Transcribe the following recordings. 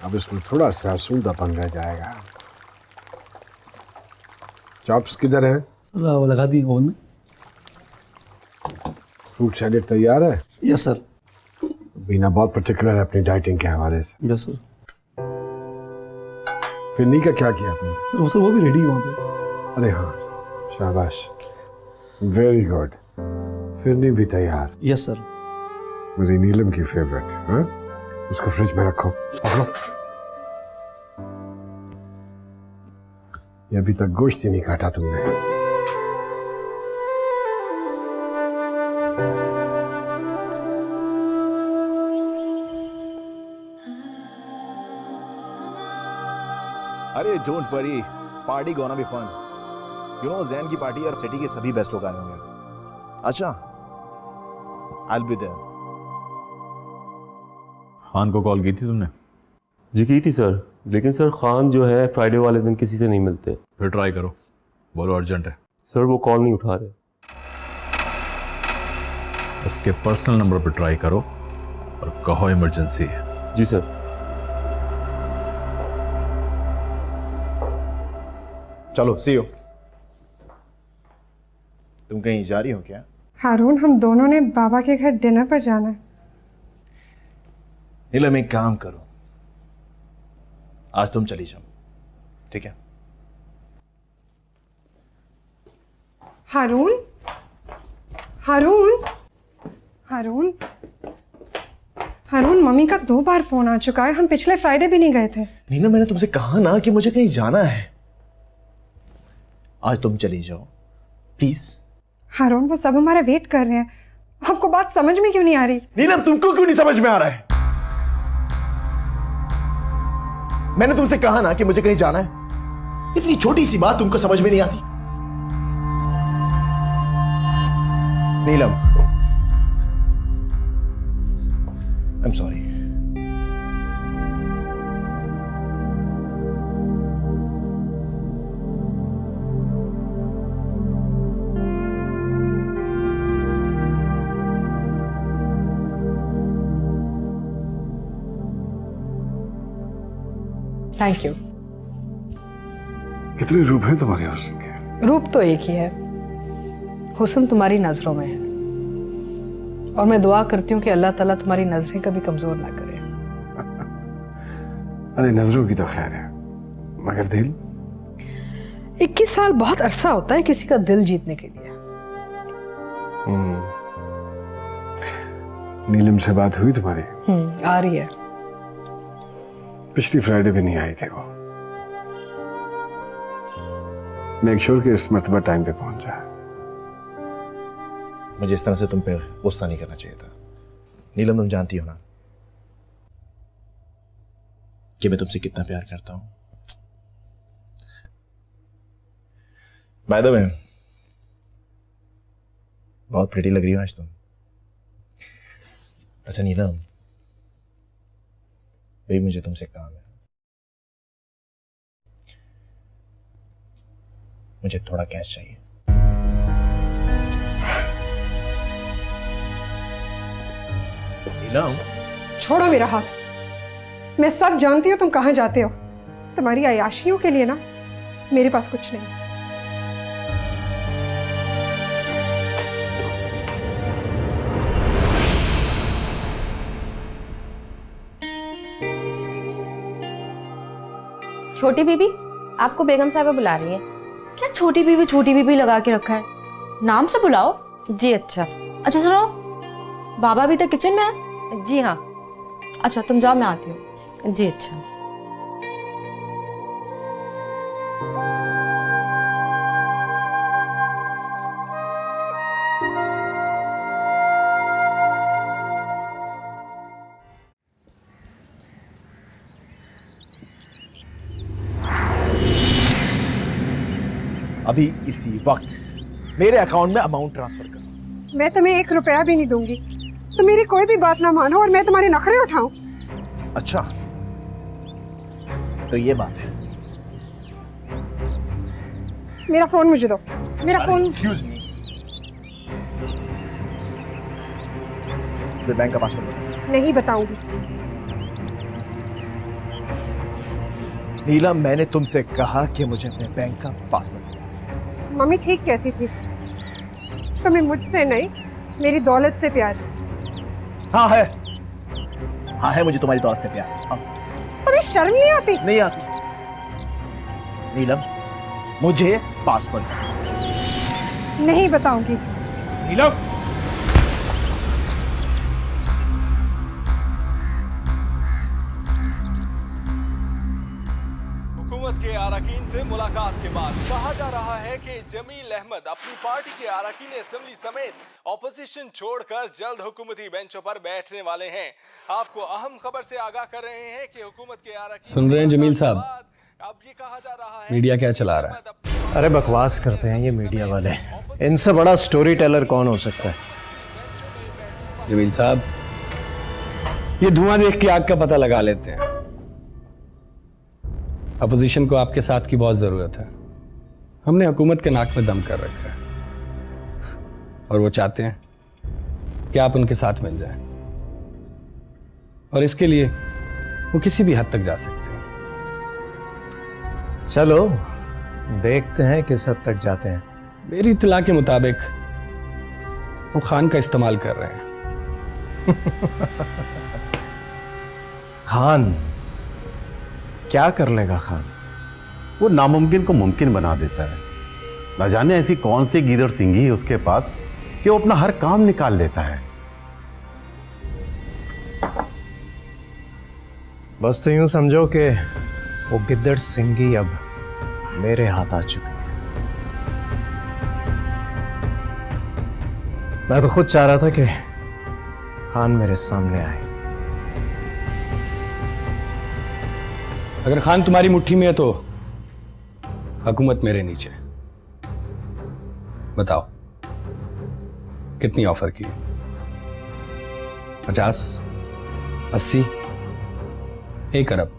अब इसमें थोड़ा सा सूदापन रह जाएगा। चॉप्स किधर है? सर वो लगा दी ओवन में। फ्रूट सैलेड तैयार है? Yes sir. बीना बहुत पर्टिकुलर है अपनी डाइटिंग के हवाले से। Yes sir. फिरनी का क्या किया तुमने? सर वो भी रेडी है वहाँ पे। अरे हाँ, शाबाश, वेरी गुड। फिरनी भी तैयार। Yes sir. मेरी नीलम की फेवरेट। हाँ, उसको फ्रिज में रखो। पकड़ो। ये अभी तक गोश्त ही नहीं काटा तुमने। अरे don't worry, party gonna be fun. You know Jain की पार्टी और सिटी के सभी बेस्ट लोग आए होंगे। अच्छा, I will be there. Khan को कॉल की थी तुमने? जी की थी सर, लेकिन सर खान जो है फ्राइडे वाले दिन किसी से नहीं मिलते। फिर ट्राई करो, बोलो अर्जेंट है। सर वो कॉल नहीं उठा रहे। उसके पर्सनल नंबर पर ट्राई करो और कहो इमरजेंसी है। जी सर। चलो सी यू। तुम कहीं जा रही हो क्या? हारून, हम दोनों ने बाबा के घर डिनर पर जाना है। नीलम एक काम करो, आज तुम चली जाओ, ठीक है? हारून, हारून, हारून, हारून, मम्मी का 2 बार फोन आ चुका है। हम पिछले फ्राइडे भी नहीं गए थे। नीलम, मैंने तुमसे कहा ना कि मुझे कहीं जाना है। आज तुम चली जाओ प्लीज। हारून, वो सब हमारा वेट कर रहे हैं। आपको बात समझ में क्यों नहीं आ रही? नीलम, तुमको क्यों नहीं समझ में आ रहा है? मैंने तुमसे कहा ना कि मुझे कहीं जाना है। इतनी छोटी सी बात तुमको समझ में नहीं आती? Neelam, I am sorry. Thank you. कितने रूप हैं तुम्हारे हुस्न के? रूप तो एक ही है, हुस्न तुम्हारी नजरों में है। और मैं दुआ करती हूँ कि अल्लाह ताला तुम्हारी नजरें कभी कमजोर ना करे। अरे नजरों की तो खैर है, मगर दिल? 21 साल बहुत अरसा होता है किसी का दिल जीतने के लिए। नीलम से बात हुई तुम्हारी? आ रही है। पिछली फ्राइडे भी नहीं आए थे वो। मेक श्योर कि इस मर्तबा टाइम पे पहुंच जाए। मुझे इस तरह से तुम पे गुस्सा नहीं करना चाहिए था। नीलम, तुम जानती हो ना कि मैं तुमसे कितना प्यार करता हूं। बाय द वे, बहुत प्रिटी लग रही हो आज तुम। अच्छा नीलम, भाई मुझे तुमसे काम है। मुझे थोड़ा कैश चाहिए। नीलम, छोड़ो मेरा हाथ। मैं सब जानती हूँ तुम कहाँ जाते हो। तुम्हारी अयाशियों के लिए ना मेरे पास कुछ नहीं। छोटी बीबी, आपको बेगम साहिबा बुला रही है। क्या छोटी बीबी लगा के रखा है? नाम से बुलाओ। जी अच्छा। अच्छा सुनो, बाबा अभी तक किचन में है? जी हाँ। अच्छा तुम जाओ, मैं आती हूँ। जी अच्छा। अभी इसी वक्त मेरे अकाउंट में अमाउंट ट्रांसफर करो। मैं तुम्हें 1 रुपया भी नहीं दूंगी। तुम मेरी कोई भी बात ना मानो और मैं तुम्हारे नखरे उठाऊं। अच्छा, तो ये बात है। मेरा फोन मुझे दो। मेरा फोन। एक्सक्यूज मी, बैंक का पासवर्ड बताओ। नहीं बताऊंगी। नीलम, मैंने तुमसे कहा कि मुझे अपने बैंक का पासवर्ड। मम्मी ठीक कहती थी, तुम्हें मुझसे नहीं मेरी दौलत से प्यार है। हाँ है, हाँ है मुझे तुम्हारी दौलत से प्यार। हाँ। तुम्हें शर्म नहीं आती? नहीं आती। नीलम, मुझे पासवर्ड नहीं बताऊंगी। नीलम, हुकूमत के अरकान से मुलाकात के बाद कहा जा रहा है कि जमील अहमद अपनी पार्टी के अरकान असेंबली समेत ऑपोजिशन छोड़कर जल्द हुकूमती बेंचों पर बैठने वाले हैं। आपको अहम खबर से आगाह कर रहे हैं कि हुकूमत के अरकान सुन रहे हैं जमील साहब? अब ये कहा जा रहा है मीडिया क्या चला रहा है? अरे बकवास करते हैं ये मीडिया वाले। इनसे बड़ा स्टोरी टेलर कौन हो सकता है? जमील साहब, ये धुआं देख के आग का पता लगा लेते हैं। अपोजिशन को आपके साथ की बहुत ज़रूरत है। हमने हुकूमत के नाक में दम कर रखा है और वो चाहते हैं कि आप उनके साथ मिल जाएं, और इसके लिए वो किसी भी हद तक जा सकते हैं। चलो देखते हैं किस हद तक जाते हैं। मेरी इत्तला के मुताबिक वो खान का इस्तेमाल कर रहे हैं। खान क्या कर लेगा खान? वो नामुमकिन को मुमकिन बना देता है। न जाने ऐसी कौन सी गीदड़ सिंगी है उसके पास कि वो अपना हर काम निकाल लेता है। बस तो यूं समझो कि वो गिद्दड़ सिंगी अब मेरे हाथ आ चुकी है। मैं तो खुद चाह रहा था कि खान मेरे सामने आए। अगर खान तुम्हारी मुट्ठी में है तो हुकूमत मेरे नीचे। बताओ कितनी ऑफर की? 50, 80, 1 अरब?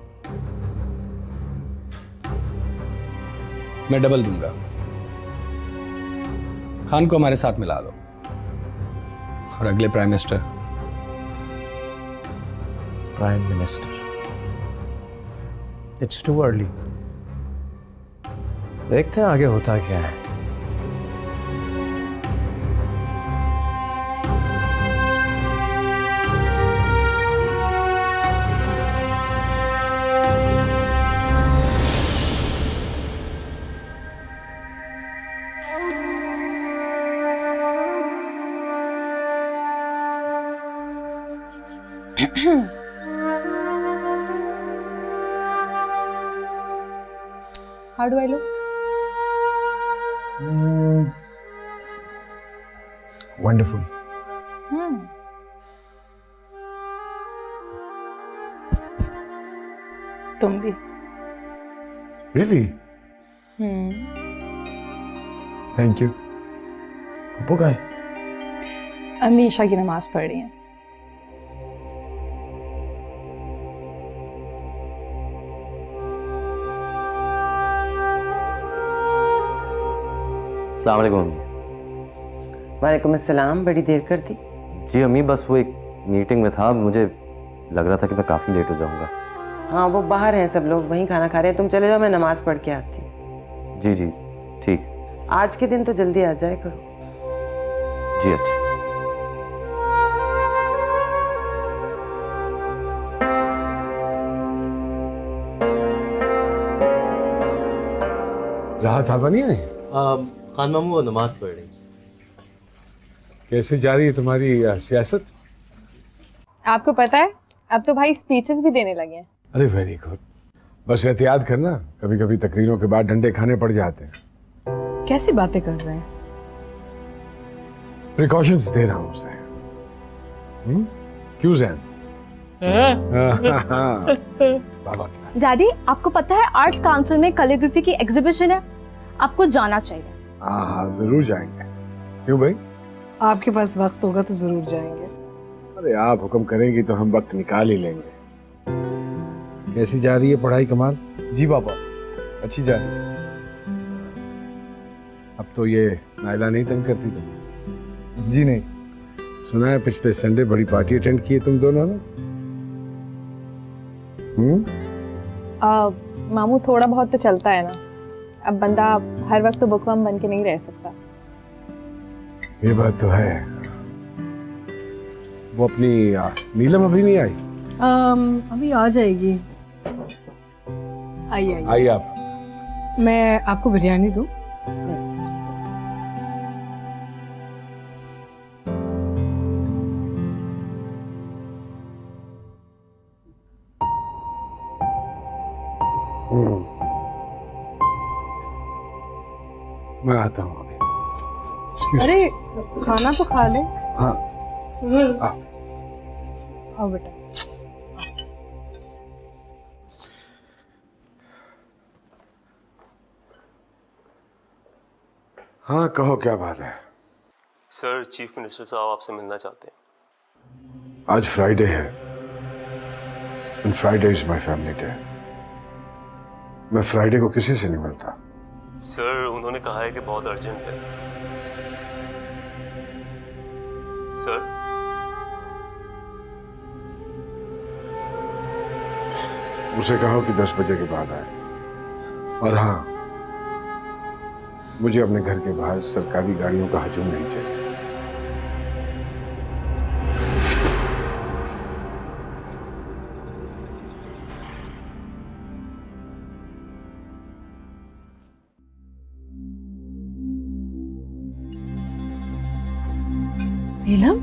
मैं डबल दूंगा। खान को हमारे साथ मिला लो, और अगले prime minister it's too early. देखते हैं आगे होता क्या है। How do I look? Wonderful. तुम भी। रियली? Thank you. बुक आए। अम्मी ईशा की नमाज पढ़ रही हैं। अस्सलाम वालेकुम। वालेकुम अस्सलाम। बड़ी देर कर दी? जी अम्मी, बस वो एक मीटिंग में था, मुझे लग रहा था कि मैं काफ़ी लेट हो जाऊंगा। हाँ वो बाहर हैं सब लोग, वहीं खाना खा रहे हैं। तुम चले जाओ, मैं नमाज पढ़ के आती हूँ। जी जी ठीक। आज के दिन तो जल्दी आ जाए करो। जी अच्छा। राहत आबा नहीं आई? खान मामू वो नमाज पढ़ रही। कैसे जा रही है तुम्हारी सियासत? आपको पता है अब तो भाई स्पीचेस भी देने लगे हैं। अरे वेरी गुड। बस एहतियात करना, कभी कभी तकरीरों के बाद डंडे खाने पड़ जाते हैं। कैसी बातें कर रहे हैं? प्रिकॉशंस दे रहा हूं उसे। क्यों जैन? बाबा डैडी, आपको पता है आर्ट काउंसिल में कैलीग्राफी की एग्जीबिशन है, आपको जाना चाहिए। हाँ जरूर जाएंगे। क्यों भाई? आपके पास वक्त होगा तो जरूर जाएंगे। अरे आप हुक्म करेंगी तो हम वक्त निकाल ही लेंगे। कैसी जा रही है पढ़ाई कमाल? जी पापा, अच्छी जा रही है। अब तो ये नायला नहीं तंग करती तुम्हें? जी नहीं। सुना है पिछले संडे बड़ी पार्टी अटेंड की है तुम दोनों ने? मामू थोड़ा बहुत तो चलता है ना, अब बंदा हर वक्त तो बुकवर्म बन के नहीं रह सकता। ये बात तो है। वो अपनी नीलम अभी नहीं आई? अभी आ जाएगी। आइए आई आप। मैं आपको बिरयानी दूं? मैं आता हूँ अभी। अरे खाना तो खा ले। हाँ। आओ बेटा। हाँ कहो, क्या बात है? सर चीफ मिनिस्टर साहब आपसे मिलना चाहते हैं। आज फ्राइडे है and Friday is my family day. मैं फ्राइडे को किसी से नहीं मिलता। सर उन्होंने कहा है कि बहुत अर्जेंट है। सर उसे कहो कि 10 बजे के बाद आए। और हाँ, मुझे अपने घर के बाहर सरकारी गाड़ियों का हजूम नहीं चाहिए। नीलम,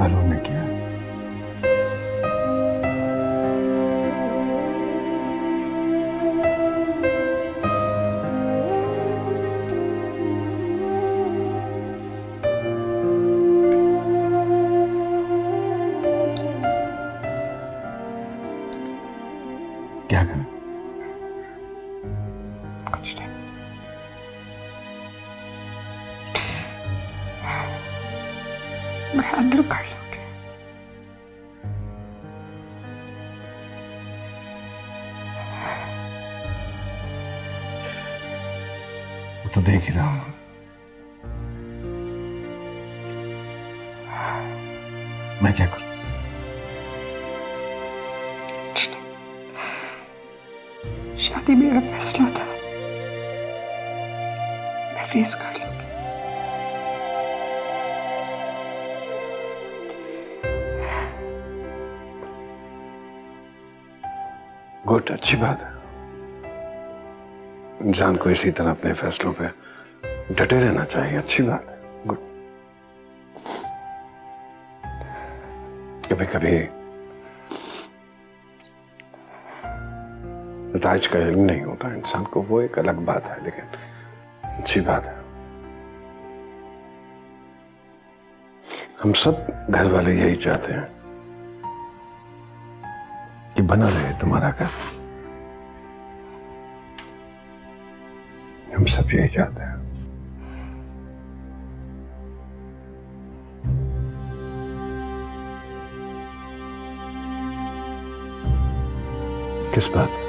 अरुण ने किया। क्या करें? कुछ नहीं। मैं हैंडल कर लूंगी। वो तो देख ही रहा हूं। मैं क्या करूं? शादी मेरा फैसला था, मैं फेस कर लूंगी। गुड, अच्छी बात है। इंसान को इसी तरह अपने फैसलों पे डटे रहना चाहिए। अच्छी बात है, गुड। कभी कभी नताइज का इल्म नहीं होता इंसान को, वो एक अलग बात है, लेकिन अच्छी बात है। हम सब घर वाले यही चाहते हैं कि बना रहे तुम्हारा घर। हम सब यही चाहते हैं। किस बात?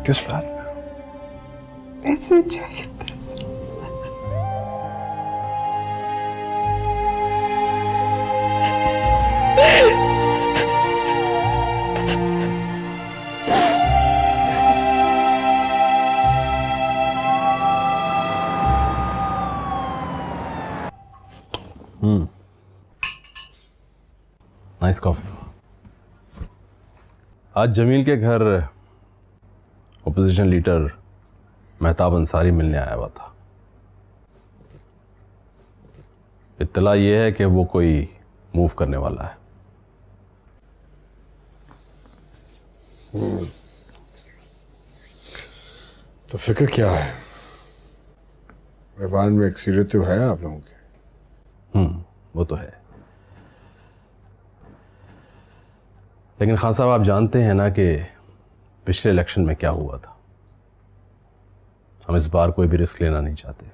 किस बात में? पैसे चाहिए, पैसे। Nice coffee. आज जमील के घर ओपोजिशन लीडर मेहताब अंसारी मिलने आया हुआ था। इत्तला यह है कि वो कोई मूव करने वाला है। तो फिक्र क्या है? मैदान में अक्सरियत तो है आप लोगों की। वो तो है, लेकिन खान साहब आप जानते हैं ना कि पिछले इलेक्शन में क्या हुआ था। हम इस बार कोई भी रिस्क लेना नहीं चाहते।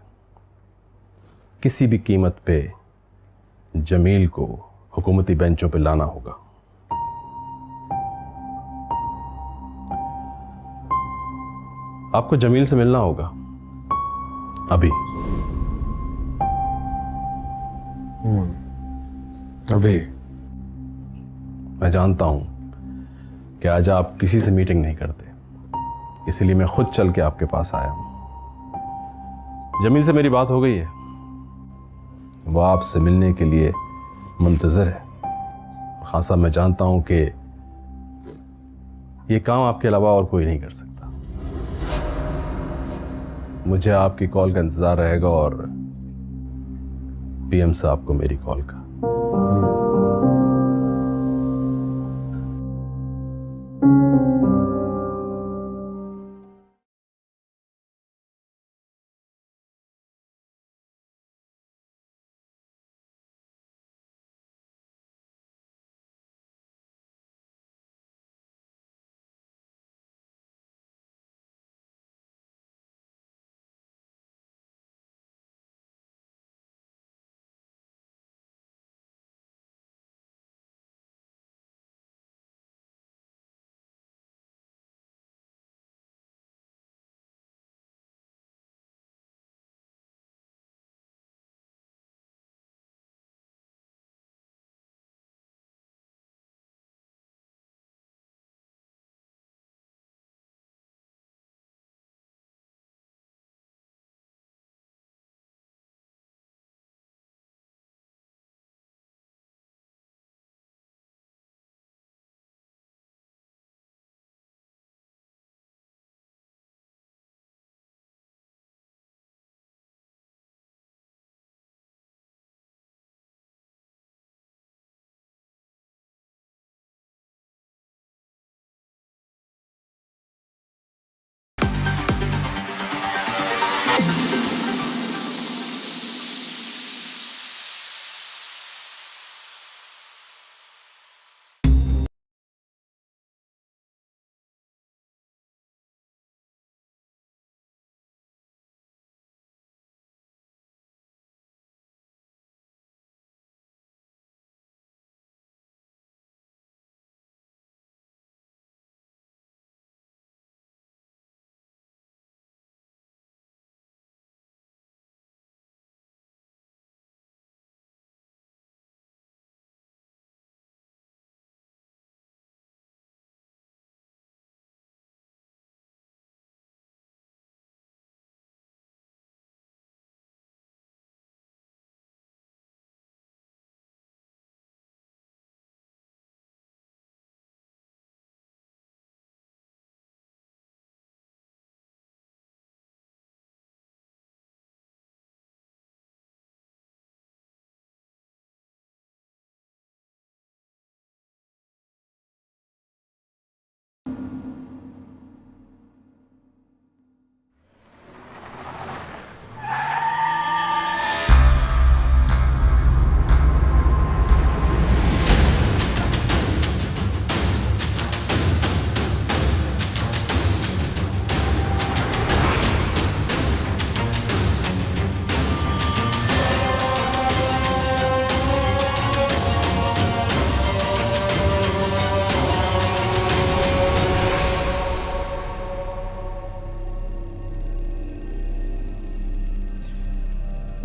किसी भी कीमत पे जमील को हुकूमती बेंचों पे लाना होगा। आपको जमील से मिलना होगा अभी। अभी? मैं जानता हूं कि आज आप किसी से मीटिंग नहीं करते, इसलिए मैं खुद चल के आपके पास आया हूं। जमील से मेरी बात हो गई है, वो आपसे मिलने के लिए मुंतजर है। खान साहब मैं जानता हूं कि ये काम आपके अलावा और कोई नहीं कर सकता। मुझे आपकी कॉल का इंतजार रहेगा और पीएम साहब को मेरी कॉल का।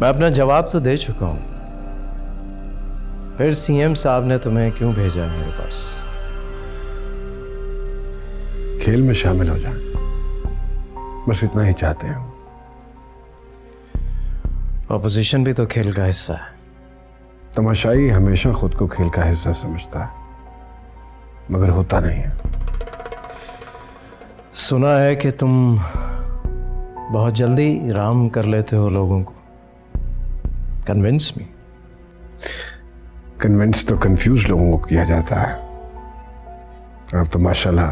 मैं अपना जवाब तो दे चुका हूं। फिर सीएम साहब ने तुम्हें क्यों भेजा है मेरे पास? खेल में शामिल हो जाए, बस इतना ही चाहते हैं। ऑपोजिशन भी तो खेल का हिस्सा है। तमाशाई हमेशा खुद को खेल का हिस्सा समझता है, मगर होता नहीं है। सुना है कि तुम बहुत जल्दी राम कर लेते हो लोगों को। Convince me. कन्विंस तो कंफ्यूज लोगों को किया जाता है। आप तो माशाल्लाह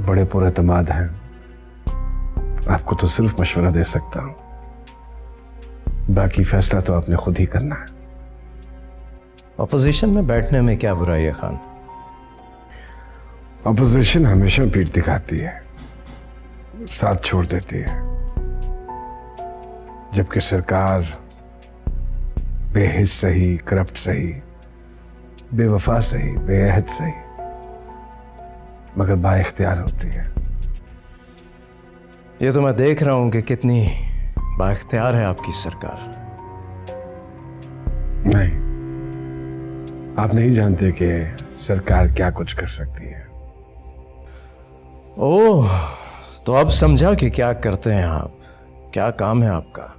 बड़े पुरएतमाद हैं। आपको तो सिर्फ मशवरा दे सकता हूं, बाकी फैसला तो आपने खुद ही करना है। ऑपोजिशन में बैठने में क्या बुराई है खान? ऑपोजिशन हमेशा पीठ दिखाती है, साथ छोड़ देती है, जबकि सरकार बेहिस सही, करप्ट सही, बेवफा सही, बेअहद सही, मगर बाइख्तियार होती है। ये तो मैं देख रहा हूं कि कितनी बाइख्तियार है आपकी सरकार। नहीं, आप नहीं जानते कि सरकार क्या कुछ कर सकती है। ओह, तो अब समझा कि क्या करते हैं आप, क्या काम है आपका।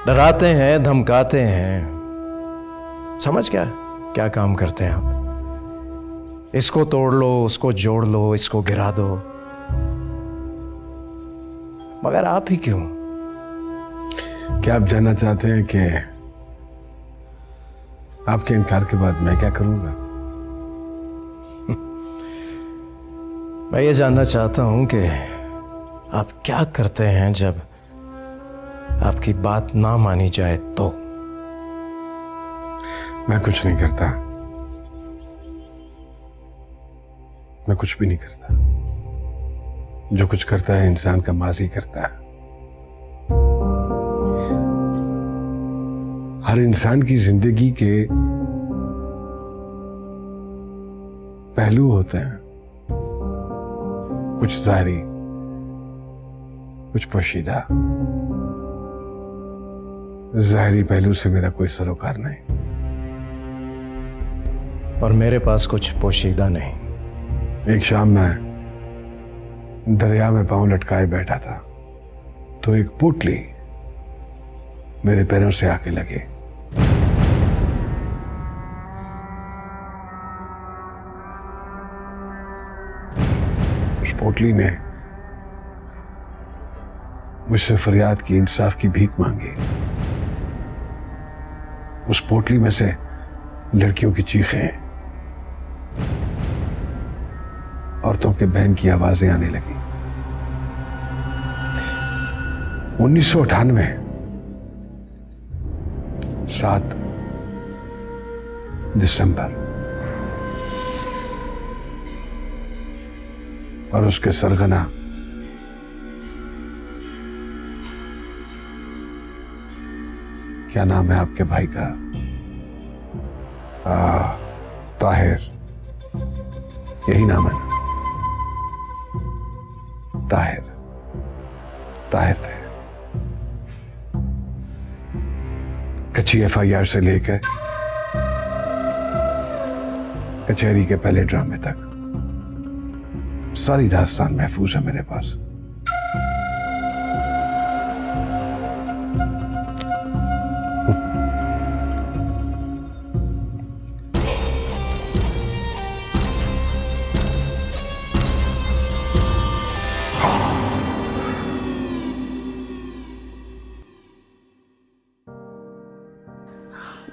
डराते हैं, धमकाते हैं। समझ गया क्या काम करते हैं आप। इसको तोड़ लो, उसको जोड़ लो, इसको गिरा दो। मगर आप ही क्यों? क्या आप जानना चाहते हैं कि आपके इनकार के बाद मैं क्या करूंगा? मैं ये जानना चाहता हूं कि आप क्या करते हैं जब आपकी बात ना मानी जाए तो? मैं कुछ नहीं करता। मैं कुछ भी नहीं करता। जो कुछ करता है इंसान का माजी करता है। हर इंसान की जिंदगी के पहलू होते हैं, कुछ जाहिरी, कुछ पोशीदा। जाहिरी पहलू से मेरा कोई सरोकार नहीं, और मेरे पास कुछ पोशीदा नहीं। एक शाम मैं दरिया में पांव लटकाए बैठा था तो एक पोटली मेरे पैरों से आके लगे। उस पोटली ने मुझसे फरियाद की, इंसाफ की भीख मांगी। उस पोटली में से लड़कियों की चीखें, औरतों के बहन की आवाजें आने लगी। 1998 7 दिसंबर, और उसके सरगना क्या नाम है आपके भाई का? ताहिर, यही नाम है ना? ताहिर, ताहिर थे। कच्ची FIR से लेकर कचहरी के पहले ड्रामे तक सारी दास्तान महफूज है मेरे पास।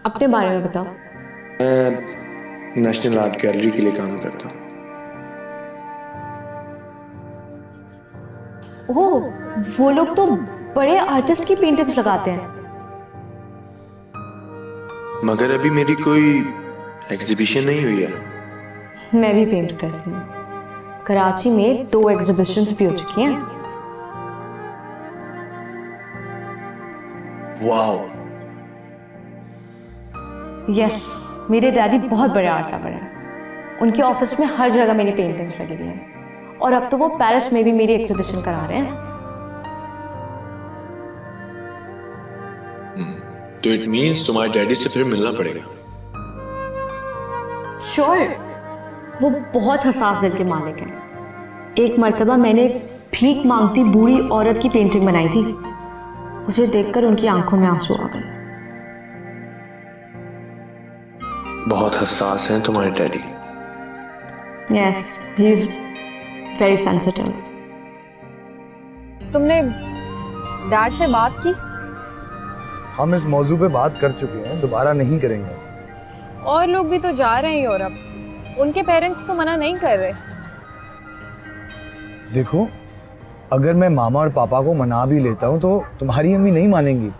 अपने बारे में बताओ। मैं नेशनल आर्ट गैलरी के लिए काम करता हूँ। ओह, वो लोग तो बड़े आर्टिस्ट की पेंटिंग्स लगाते हैं। मगर अभी मेरी कोई एग्जीबिशन नहीं हुई है। मैं भी पेंट करती हूँ। कराची में 2 एग्जीबिशंस भी हो चुकी हैं। वाओ। यस, मेरे डैडी बहुत बड़े आर्ट लवर हैं। उनके ऑफिस में हर जगह मेरी पेंटिंग्स लगी हुई हैं, और अब तो वो पेरिस में भी मेरी एग्जीबिशन करा रहे हैं। तो इट मीन्स तुम्हारे डैडी से फिर मिलना पड़ेगा। श्योर, वो बहुत हसास दिल के मालिक हैं। एक मर्तबा मैंने भीख मांगती बूढ़ी औरत की पेंटिंग बनाई थी, उसे देखकर उनकी आंखों में आंसू आ गए। बहुत हसास हैं तुम्हारे daddy. Yes, he is very sensitive. तुमने डैड से बात की? हम इस मौजू पे बात कर चुके हैं, दोबारा नहीं करेंगे। और लोग भी तो जा रहे हैं यूरोप, उनके पेरेंट्स तो मना नहीं कर रहे। देखो, अगर मैं मामा और पापा को मना भी लेता हूँ तो तुम्हारी अम्मी नहीं मानेंगी।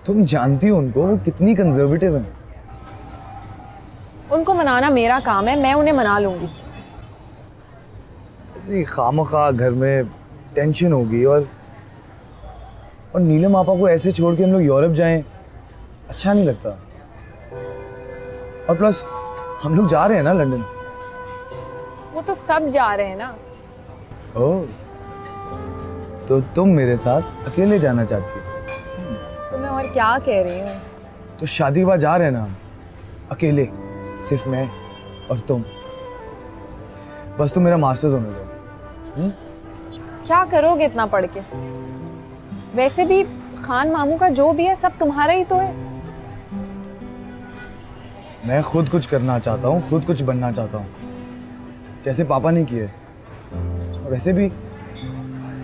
तुम जानती हो उनको, वो कितनी कंजर्वेटिव हैं। उनको मनाना मेरा काम है, मैं उन्हें मना लूंगी। ऐसे खामखा घर में टेंशन होगी और नीलम आपा को ऐसे छोड़ के हम लोग यूरोप जाएं, अच्छा नहीं लगता। और प्लस हम लोग जा रहे हैं ना लंदन। वो तो सब जा रहे हैं ना। ओह, तो तुम मेरे साथ अकेले जाना चाहती हो? तो मैं और क्या कह रही हूँ? तो शादी के बाद जा रहे हैं ना हम अकेले, सिर्फ मैं और तुम। बस तुम मेरा मास्टर्स होने दो। क्या करोगे इतना पढ़ के? वैसे भी खान मामू का जो भी है सब तुम्हारा ही तो है। मैं खुद कुछ करना चाहता हूँ, खुद कुछ बनना चाहता हूँ, जैसे पापा ने किए। वैसे भी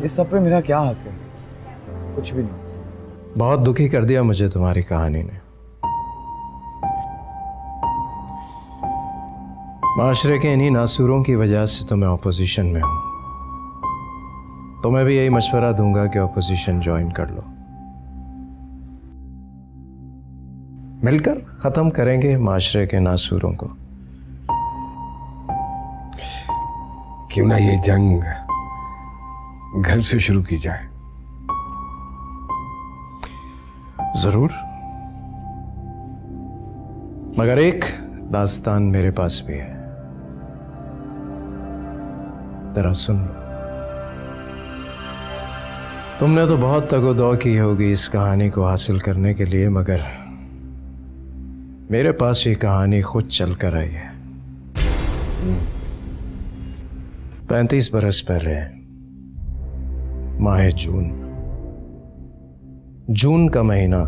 इस सब पे मेरा क्या हक है? कुछ भी नहीं। बहुत दुखी कर दिया मुझे तुम्हारी कहानी ने। माशरे के इन्हीं नासूरों की वजह से तो मैं ऑपोजिशन में हूं। तो मैं भी यही मशवरा दूंगा कि ऑपोजिशन ज्वाइन कर लो, मिलकर खत्म करेंगे माशरे के नासूरों को। क्यों ना ये जंग घर से शुरू की जाए? जरूर, मगर एक दास्तान मेरे पास भी है, जरा सुन लो। तुमने तो बहुत तगोदौ की होगी इस कहानी को हासिल करने के लिए, मगर मेरे पास ये कहानी खुद चल कर आई है। 35 बरस पहले माह जून का महीना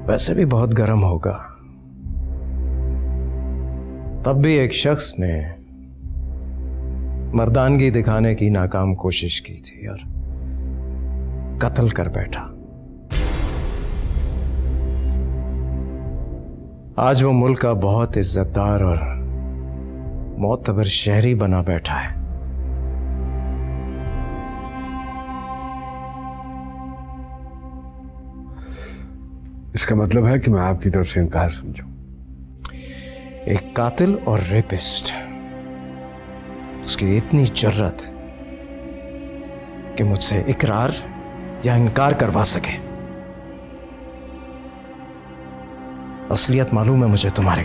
वैसे भी बहुत गर्म होगा। तब भी एक शख्स ने मर्दानगी दिखाने की नाकाम कोशिश की थी और कत्ल कर बैठा। आज वो मुल्क का बहुत इज्जतदार और मोतबर शहरी बना बैठा है। इसका मतलब है कि मैं आपकी तरफ से इनकार समझूं। एक कातिल और रेपिस्ट, उसकी इतनी जर्रत कि मुझसे इकरार या इनकार करवा सके। असलियत मालूम है मुझे तुम्हारी।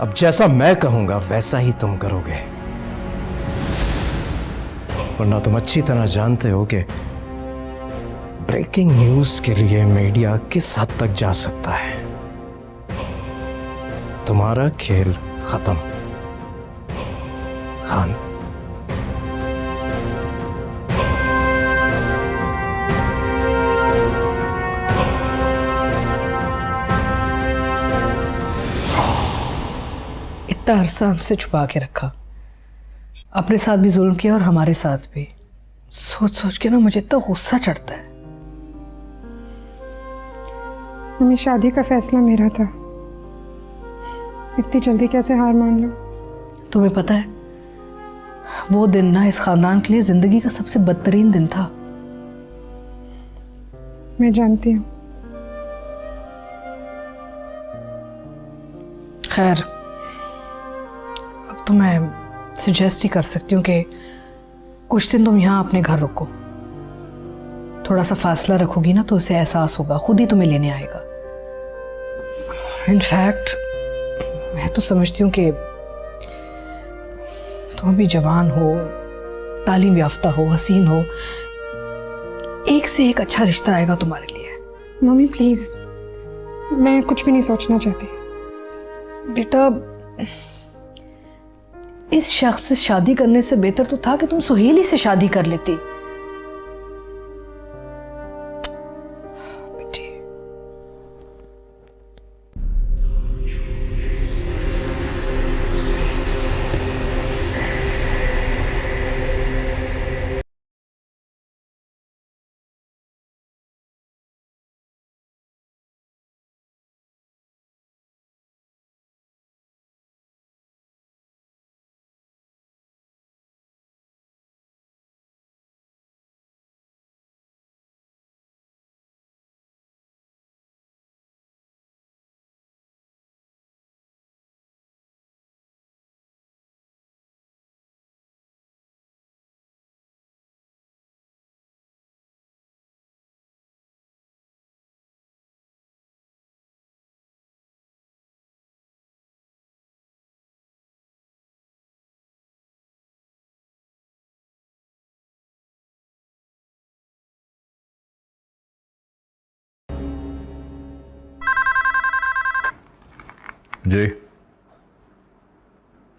अब जैसा मैं कहूंगा वैसा ही तुम करोगे, वरना तुम अच्छी तरह जानते हो कि ब्रेकिंग न्यूज के लिए मीडिया किस हद तक जा सकता है। तुम्हारा खेल खत्म खान। इतना अरसा हमसे छुपा के रखा, अपने साथ भी जुल्म किया और हमारे साथ भी। सोच सोच के ना मुझे इतना गुस्सा चढ़ता है। मम्मी, शादी का फैसला मेरा था, इतनी जल्दी कैसे हार मान लो? तुम्हें पता है वो दिन ना इस खानदान के लिए जिंदगी का सबसे बदतरीन दिन था। मैं जानती हूँ। खैर, अब तो मैं सजेस्ट ही कर सकती हूँ कि कुछ दिन तुम यहाँ अपने घर रुको। थोड़ा सा फासला रखोगी ना तो उसे एहसास होगा, खुद ही तुम्हें लेने आएगा। इनफैक्ट मैं तो समझती हूँ कि तुम भी जवान हो, तालीम याफ्ता हो, हसीन हो, एक से एक अच्छा रिश्ता आएगा तुम्हारे लिए। मम्मी प्लीज, मैं कुछ भी नहीं सोचना चाहती। बेटा, इस शख्स से शादी करने से बेहतर तो था कि तुम सुहेली से शादी कर लेती। जी,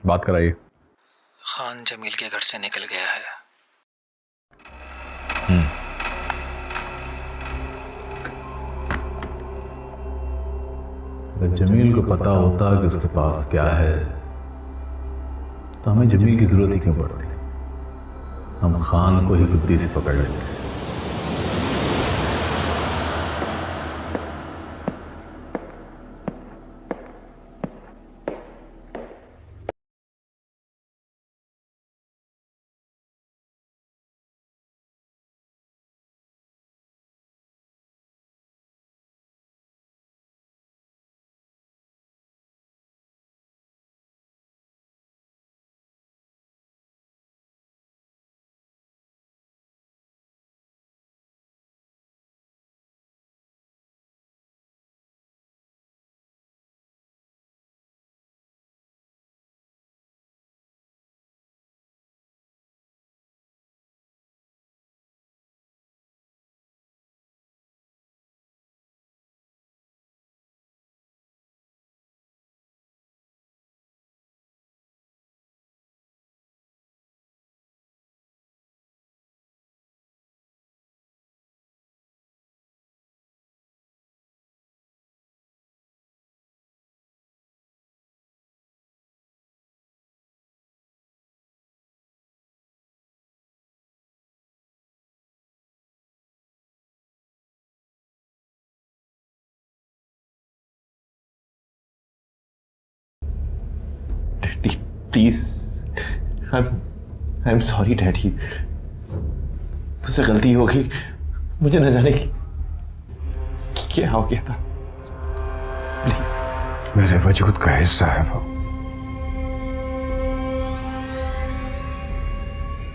बात कराइए। खान जमील के घर से निकल गया है। अगर जमील को पता होता कि उसके पास क्या है तो हमें जमील की जरूरत ही क्यों पड़ती? हम खान को ही बुद्धि से पकड़ लेते। Please, I am sorry daddy, मुझसे गलती हो गई। मुझे न जाने की क्या हो गया था। प्लीज। मेरे वजूद का हिस्सा है वो।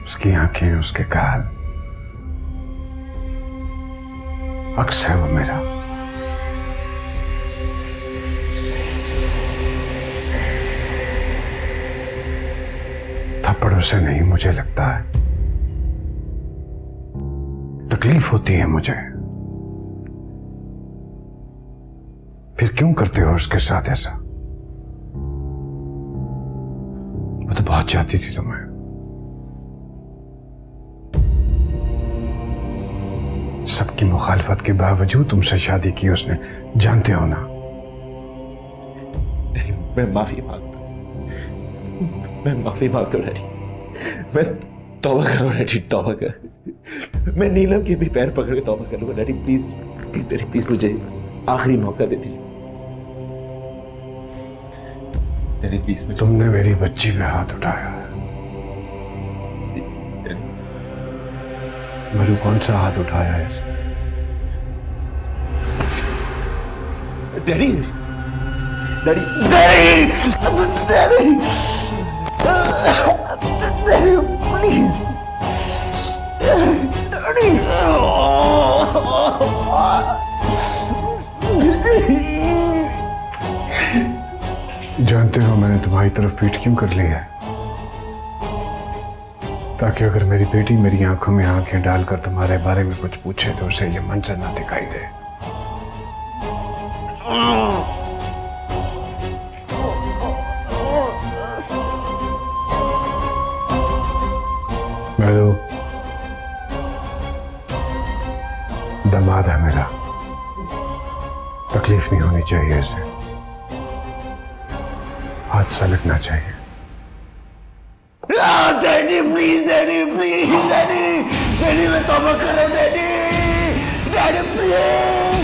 उसकी आंखें, उसके गाल, अक्स है वो मेरा। थप्पड़ों से नहीं, मुझे लगता है तकलीफ होती है मुझे। फिर क्यों करते हो उसके साथ ऐसा? वो तो बहुत चाहती थी तुम्हें। सबकी मुखालफत के बावजूद तुमसे शादी की उसने, जानते हो ना? मैं माफी मांगता, मैं माफी मांगता हूँ डैडी। मैं तौबा करो डैडी, तौबा कर। मैं नीलम के भी पैर पकड़ के तौबा करूंगा daddy. Please please daddy, please मुझे आखिरी मौका दे दीजिए डैडी, प्लीज। मुझे तुमने मेरी बच्ची पे हाथ उठाया है। मरु कौन सा हाथ उठाया है? Daddy, daddy, daddy, daddy, daddy, please, daddy. जानते हो मैंने तुम्हारी तरफ पीठ क्यों कर ली है? ताकि अगर मेरी बेटी मेरी आंखों में आंखें डालकर तुम्हारे बारे में कुछ पूछे तो उसे ये मंजर ना दिखाई दे। मेरू दमाद है मेरा, तकलीफ नहीं होनी चाहिए इसे, हादसा लगना चाहिए। Daddy please, daddy please, daddy, daddy मैं तौबा करो डैडी, डैडी प्लीज।